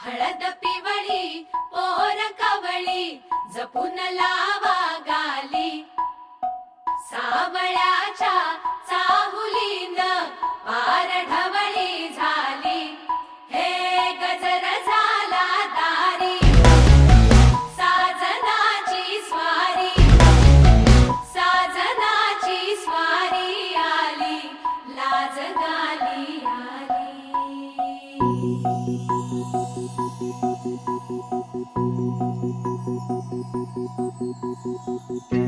हळद पिवळी पोर कवळी जपून लावा गाली सावळ्याच्या चाहुलीन पार ढवळी झाली हे गजर झाला दारी साजनाची स्वारी आली लाज गाली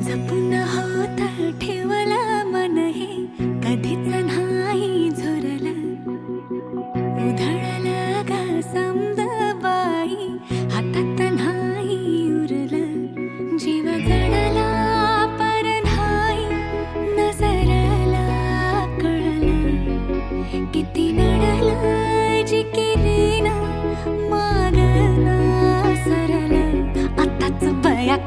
जपून होत ठेवलं मन हे कधीच नाही झुरलं उधळलं ग समद बाई हातात नाही उरलं जीव जडला पर नाही नजरला कळलं किती नडलं जी केली ना मागना सरलं आताच बया